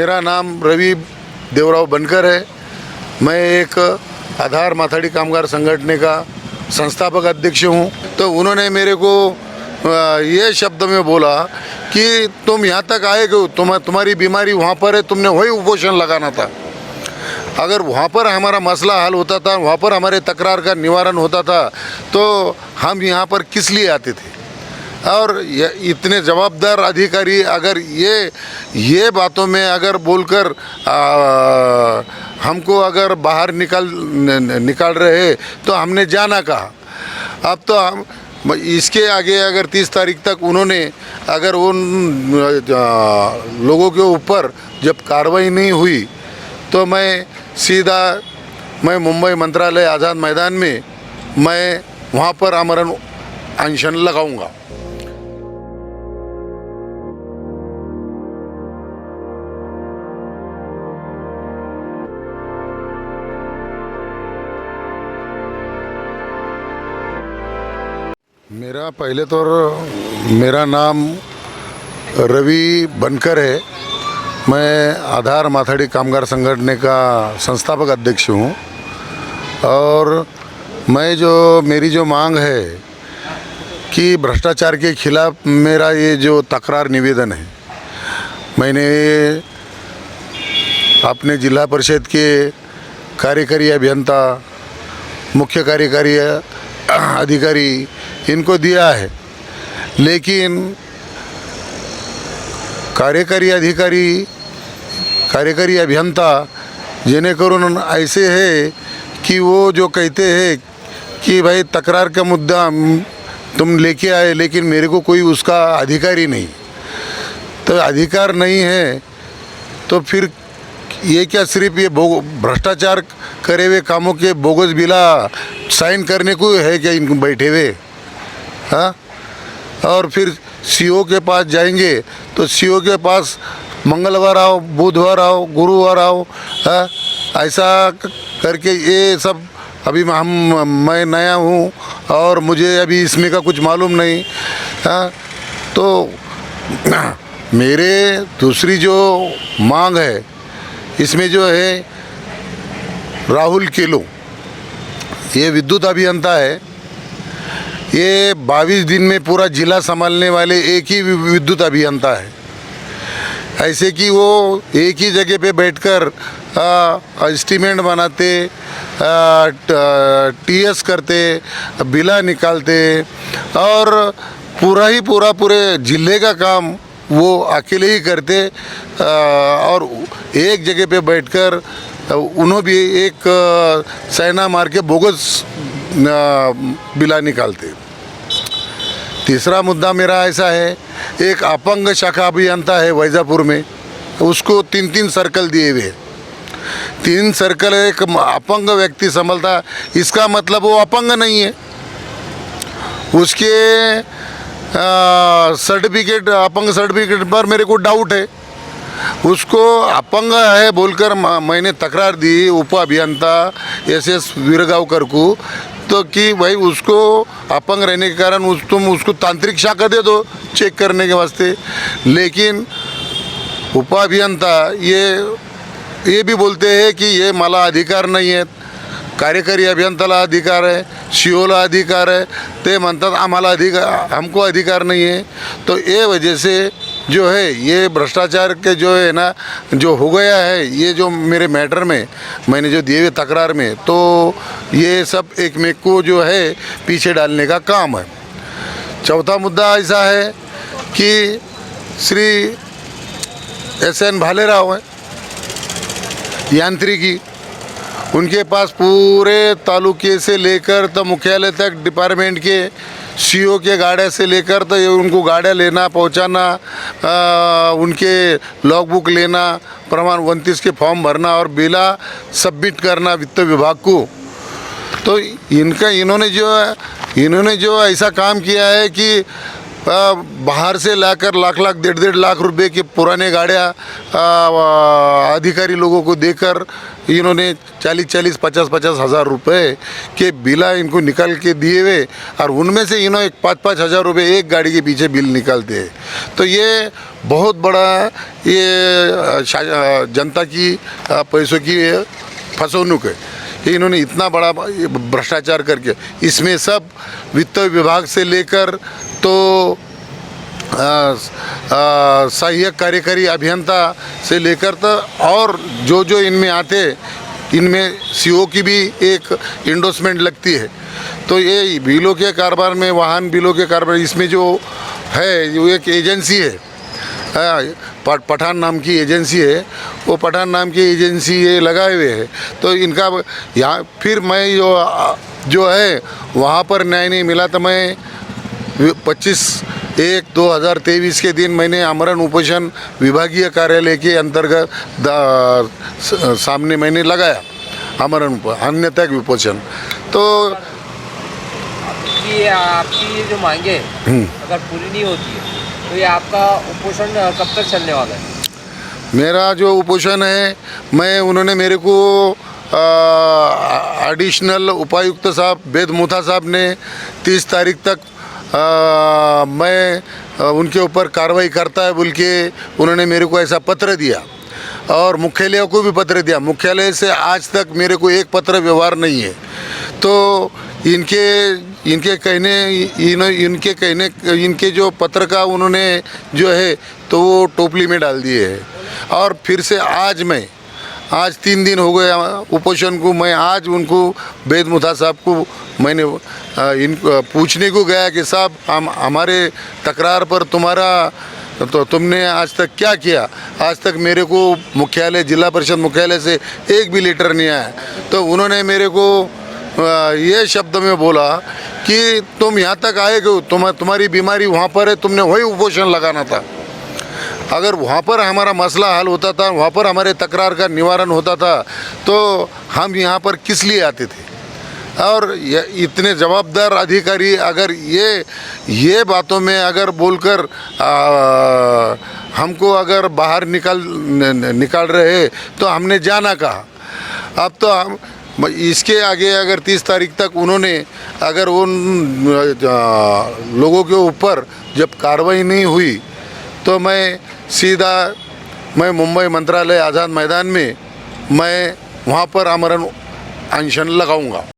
मेरा नाम रवि देवराव बनकर है। मैं एक आधार माथाड़ी कामगार संगठन का संस्थापक अध्यक्ष हूँ। तो उन्होंने मेरे को ये शब्द में बोला कि तुम यहाँ तक आए क्यों, तुम्हारी बीमारी वहाँ पर है, तुमने वही उपोषण लगाना था। अगर वहाँ पर हमारा मसला हल होता था, वहाँ पर हमारे तकरार का निवारण होता था, तो हम यहाँ पर किस लिए आते थे। और इतने जवाबदार अधिकारी अगर ये बातों में अगर बोलकर हमको अगर बाहर निकाल रहे तो हमने जाना कहा। अब तो हम इसके आगे अगर 30 तारीख तक उन्होंने अगर उन लोगों के ऊपर जब कार्रवाई नहीं हुई तो मैं मुंबई मंत्रालय आज़ाद मैदान में मैं वहाँ पर आमरण अनशन लगाऊंगा। मेरा नाम रवि बनकर है। मैं आधार माथाड़ी कामगार संगठन का संस्थापक अध्यक्ष हूँ। और मेरी जो मांग है कि भ्रष्टाचार के खिलाफ मेरा ये जो तकरार निवेदन है, मैंने अपने जिला परिषद के कार्यकारी अभियंता, मुख्य कार्यकारी अधिकारी इनको दिया है, लेकिन कार्यकारी अभियंता जेणेकरून ऐसे है कि वो जो कहते हैं कि भाई तकरार का मुद्दा तुम लेके आए, लेकिन मेरे को कोई उसका अधिकार ही नहीं। तो अधिकार नहीं है तो फिर ये क्या सिर्फ ये भ्रष्टाचार करे हुए कामों के बोगस बिला साइन करने को है क्या इनको बैठे हुए? हाँ। और फिर सीओ के पास जाएंगे तो सीओ के पास मंगलवार आओ, बुधवार आओ, गुरुवार आओ, हाँ, ऐसा करके ये सब अभी मैं नया हूँ और मुझे अभी इसमें का कुछ मालूम नहीं। हाँ, तो मेरे दूसरी जो मांग है इसमें जो है राहुल केलो, ये विद्युत अभियंता है। ये 22 दिन में पूरा जिला संभालने वाले एक ही विद्युत अभियंता है। ऐसे कि वो एक ही जगह पे बैठकर एस्टीमेट बनाते, टीएस करते, बिला निकालते और पूरे जिले का काम वो अकेले ही करते। और एक जगह पे बैठकर उन्होंने भी एक सेना मार के बोगस बिला निकालते। तीसरा मुद्दा मेरा ऐसा है, एक अपंग शाखा अभियंता है वैजापुर में, उसको 3 सर्कल दिए हुए। 3 सर्कल एक अपंग व्यक्ति संभालता, इसका मतलब वो अपंग नहीं है। उसके सर्टिफिकेट, अपंग सर्टिफिकेट पर मेरे को डाउट है। उसको अपंग है बोलकर मैंने तकरार दी उप अभियंता SS वीरगावकर को, तो कि भाई उसको अपंग रहने के कारण तुम उसको तांत्रिक शाखा दे दो चेक करने के वास्ते। लेकिन उप अभियंता ये भी बोलते हैं कि ये मला अधिकार नहीं है, कार्यकारी अभियंताला अधिकार है, सीओला अधिकार है, ते म्हणतात आम्हाला हमको अधिकार नहीं है। तो ये वजह से जो है ये भ्रष्टाचार के जो है ना जो हो गया है, ये जो मेरे मैटर में मैंने जो दिए हुए तकरार में, तो ये सब एक मेक को जो है पीछे डालने का काम है। चौथा मुद्दा ऐसा है कि श्री SN भालेराव है, यांत्रिकी, उनके पास पूरे तालुके से लेकर तो मुख्यालय तक डिपार्टमेंट के सीओ के गाड़ियाँ से लेकर तो उनको गाड़ियाँ लेना पहुंचाना, उनके लॉगबुक लेना, प्रमाण 29 के फॉर्म भरना और बिला सबमिट करना वित्त विभाग को। तो इन्होंने जो ऐसा काम किया है कि बाहर से लाकर लाख 1.5 लाख रुपए की पुराने गाड़ियाँ अधिकारी लोगों को देकर इन्होंने 40-40, 50-50 हज़ार रुपये के बिला इनको निकाल के दिए हुए, और उनमें से इन्होंने 5-5 हज़ार रुपये एक गाड़ी के पीछे बिल निकालते हैं। तो ये बहुत बड़ा ये जनता की पैसों की फसौनुक है। इन्होंने इतना बड़ा भ्रष्टाचार करके, इसमें सब वित्त विभाग से लेकर तो सहायक कार्यकारी अभियंता से लेकर तो और जो जो इनमें आते, इनमें सीओ की भी एक इंडोर्समेंट लगती है। तो ये बिलों के कारोबार में, वाहन बिलों के कारोबार, इसमें जो है वो एक एजेंसी है, पठान नाम की एजेंसी है। वो पठान नाम की एजेंसी ये लगाए हुए है। तो इनका यहाँ फिर मैं जो है वहाँ पर न्याय नहीं मिला, तो मैं 25/1/2023 के दिन मैंने आमरण उपोषण विभागीय कार्यालय के अंतर्गत सामने मैंने लगाया आमरण अन्यथा उपोषण। तो आपकी ये जो मांगे अगर पूरी नहीं होती है तो ये आपका उपोषण कब तक चलने वाला है? मेरा जो उपोषण है, उन्होंने मेरे को एडिशनल उपायुक्त साहब वेद मुथा साहब ने 30 तारीख तक मैं उनके ऊपर कार्रवाई करता है बोल के उन्होंने मेरे को ऐसा पत्र दिया, और मुख्यालय को भी पत्र दिया। मुख्यालय से आज तक मेरे को एक पत्र व्यवहार नहीं है। तो इनके कहने इनके जो पत्र का उन्होंने जो है तो वो टोपली में डाल दिए है। और फिर से आज 3 दिन हो गए उपोषण को। मैं आज उनको वेद मुथा साहब को मैंने पूछने को गया कि साहब हमारे तकरार पर तो तुमने आज तक क्या किया? आज तक मेरे को मुख्यालय, जिला परिषद मुख्यालय से एक भी लेटर नहीं आया। तो उन्होंने मेरे को ये शब्द में बोला कि तुम यहाँ तक आए क्यों? तुम्हारी बीमारी वहाँ पर है, तुमने वही उपोषण लगाना था। अगर वहाँ पर हमारा मसला हल होता था, वहाँ पर हमारे तकरार का निवारण होता था, तो हम यहाँ पर किस लिए आते थे? और इतने जवाबदार अधिकारी अगर ये बातों में अगर बोलकर हमको अगर बाहर निकाल रहे तो हमने जाना कहा। अब तो हम इसके आगे अगर 30 तारीख तक उन्होंने अगर उन लोगों के ऊपर जब कार्रवाई नहीं हुई तो मैं मुंबई मंत्रालय आज़ाद मैदान में मैं वहाँ पर आमरण अनशन लगाऊंगा।